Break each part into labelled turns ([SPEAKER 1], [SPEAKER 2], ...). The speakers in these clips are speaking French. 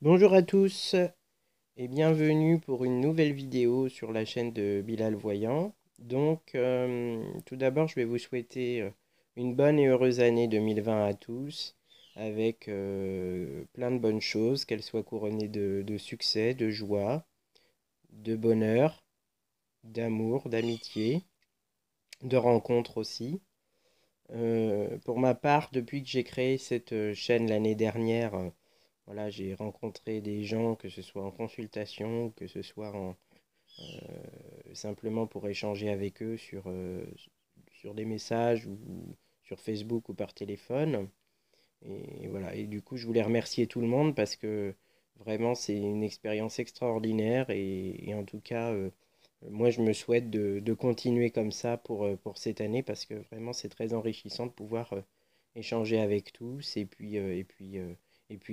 [SPEAKER 1] Bonjour à tous et bienvenue pour une nouvelle vidéo sur la chaîne de Bilal Voyant. Tout d'abord, je vais vous souhaiter une bonne et heureuse année 2020 à tous, avec plein de bonnes choses, qu'elles soient couronnées de succès, de joie, de bonheur, d'amour, d'amitié, de rencontres aussi. Pour ma part, depuis que j'ai créé cette chaîne l'année dernière, voilà, j'ai rencontré des gens, que ce soit en consultation, que ce soit simplement pour échanger avec eux sur des messages ou sur Facebook ou par téléphone. Et voilà, et du coup, je voulais remercier tout le monde parce que vraiment, c'est une expérience extraordinaire et en tout cas, moi, je me souhaite de continuer comme ça pour cette année parce que vraiment, c'est très enrichissant de pouvoir échanger avec tous et puis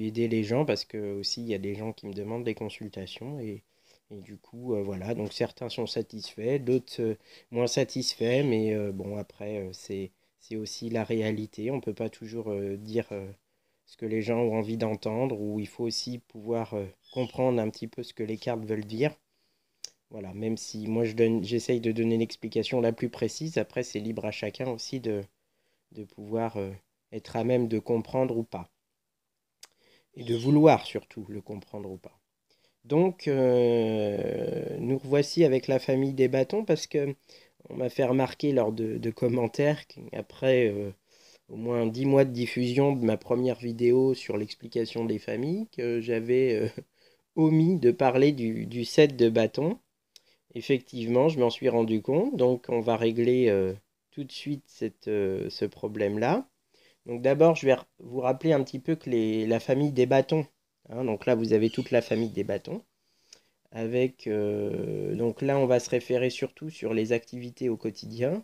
[SPEAKER 1] aider les gens parce que aussi, il y a des gens qui me demandent des consultations et du coup, voilà, donc certains sont satisfaits, d'autres moins satisfaits, mais bon, après, c'est aussi la réalité. On ne peut pas toujours dire ce que les gens ont envie d'entendre, ou il faut aussi pouvoir comprendre un petit peu ce que les cartes veulent dire. Voilà, même si moi j'essaye de donner l'explication la plus précise, après c'est libre à chacun aussi de pouvoir être à même de comprendre ou pas. Et de vouloir surtout le comprendre ou pas. Nous revoici avec la famille des bâtons parce que on m'a fait remarquer lors de commentaires qu'après au moins 10 mois de diffusion de ma première vidéo sur l'explication des familles, que j'avais omis de parler du set de bâtons. Effectivement, je m'en suis rendu compte, donc on va régler tout de suite ce problème-là. Donc d'abord, je vais vous rappeler un petit peu que la famille des bâtons, hein, donc là vous avez toute la famille des bâtons, avec, donc là on va se référer surtout sur les activités au quotidien.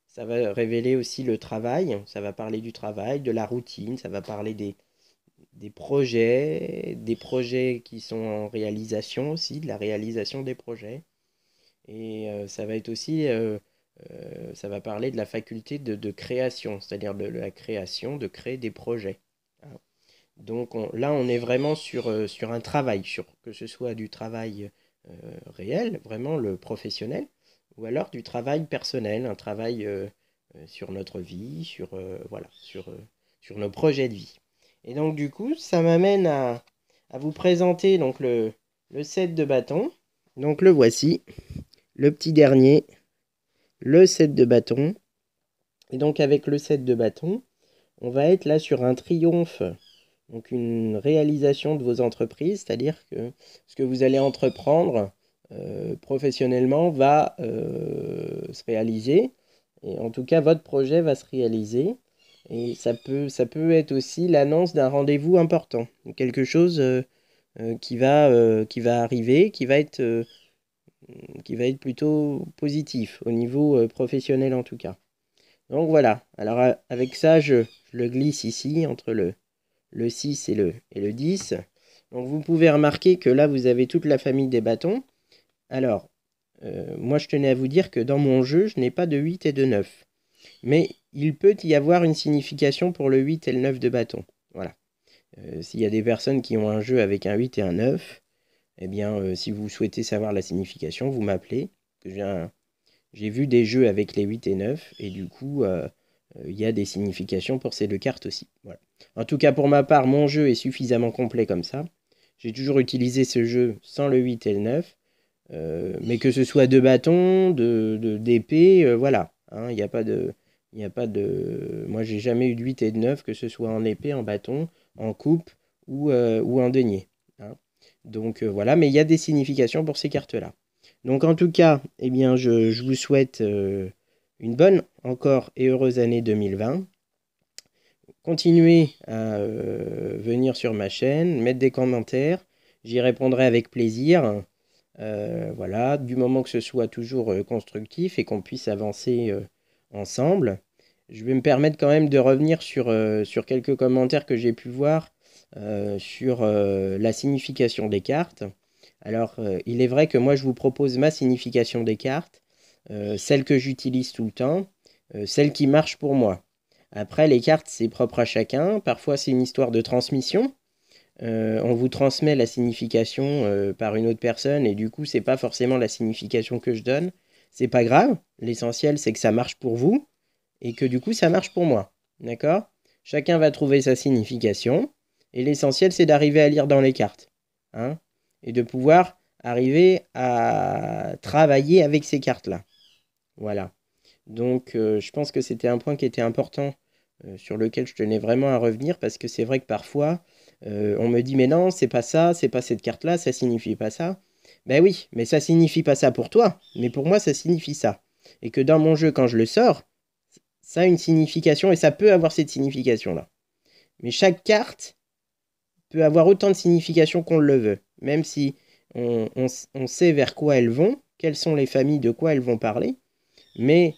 [SPEAKER 1] Ça va révéler aussi le travail, ça va parler du travail, de la routine, ça va parler des projets qui sont en réalisation aussi, de la réalisation des projets. Et ça va être aussi, ça va parler de la faculté de création, c'est-à-dire de la création, de créer des projets. Hein. Là, on est vraiment sur un travail, que ce soit du travail réel, vraiment le professionnel, ou alors du travail personnel, un travail sur notre vie, voilà, sur nos projets de vie. Et donc, du coup, ça m'amène à vous présenter donc le set de bâtons. Donc, le voici, le petit dernier, le set de bâtons. Et donc, avec le set de bâtons, on va être là sur un triomphe, donc une réalisation de vos entreprises, c'est-à-dire que ce que vous allez entreprendre professionnellement va se réaliser. Et en tout cas, votre projet va se réaliser. Et ça peut être aussi l'annonce d'un rendez-vous important, quelque chose qui va arriver, qui va être plutôt positif au niveau professionnel en tout cas. Donc voilà, alors avec ça, je le glisse ici entre le 6 et le 10. Donc vous pouvez remarquer que là, vous avez toute la famille des bâtons. Alors, moi, je tenais à vous dire que dans mon jeu, je n'ai pas de 8 et de 9. Mais il peut y avoir une signification pour le 8 et le 9 de bâton. Voilà. S'il y a des personnes qui ont un jeu avec un 8 et un 9, eh bien, si vous souhaitez savoir la signification, vous m'appelez. J'ai vu des jeux avec les 8 et 9, et du coup, il y a des significations pour ces deux cartes aussi. Voilà. En tout cas, pour ma part, mon jeu est suffisamment complet comme ça. J'ai toujours utilisé ce jeu sans le 8 et le 9. Mais que ce soit de bâton, d'épée, voilà. Hein, il n'y a pas de. Il n'y a pas de. Moi, j'ai jamais eu de 8 et de 9, que ce soit en épée, en bâton, en coupe ou en denier. Hein. Voilà, mais il y a des significations pour ces cartes-là. Donc en tout cas, eh bien, je vous souhaite une bonne encore et heureuse année 2020. Continuez à venir sur ma chaîne, mettre des commentaires, j'y répondrai avec plaisir. Voilà, du moment que ce soit toujours constructif et qu'on puisse avancer ensemble. Je vais me permettre quand même de revenir sur quelques commentaires que j'ai pu voir sur la signification des cartes. Alors, il est vrai que moi, je vous propose ma signification des cartes, celle que j'utilise tout le temps, celle qui marche pour moi. Après, les cartes, c'est propre à chacun. Parfois, c'est une histoire de transmission. on vous transmet la signification par une autre personne et du coup, c'est pas forcément la signification que je donne. C'est pas grave. L'essentiel, c'est que ça marche pour vous et que du coup, ça marche pour moi. D'accord? Chacun va trouver sa signification et l'essentiel, c'est d'arriver à lire dans les cartes. Hein, et de pouvoir arriver à travailler avec ces cartes-là. Voilà. Donc, je pense que c'était un point qui était important, sur lequel je tenais vraiment à revenir, parce que c'est vrai que parfois, on me dit, mais non, c'est pas ça, c'est pas cette carte-là, ça signifie pas ça. Ben oui, mais ça signifie pas ça pour toi, mais pour moi, ça signifie ça. Et que dans mon jeu, quand je le sors, ça a une signification, et ça peut avoir cette signification-là. Mais chaque carte peut avoir autant de signification qu'on le veut, même si on sait vers quoi elles vont, quelles sont les familles, de quoi elles vont parler, mais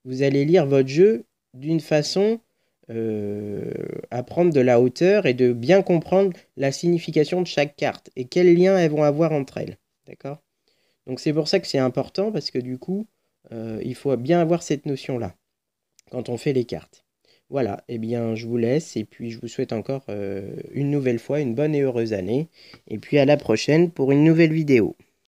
[SPEAKER 1] vous allez lire votre jeu d'une façon à prendre de la hauteur et de bien comprendre la signification de chaque carte et quels liens elles vont avoir entre elles. D'accord? Donc c'est pour ça que c'est important parce que du coup, il faut bien avoir cette notion-là quand on fait les cartes. Voilà, eh bien je vous laisse et puis je vous souhaite encore une nouvelle fois une bonne et heureuse année. Et puis à la prochaine pour une nouvelle vidéo.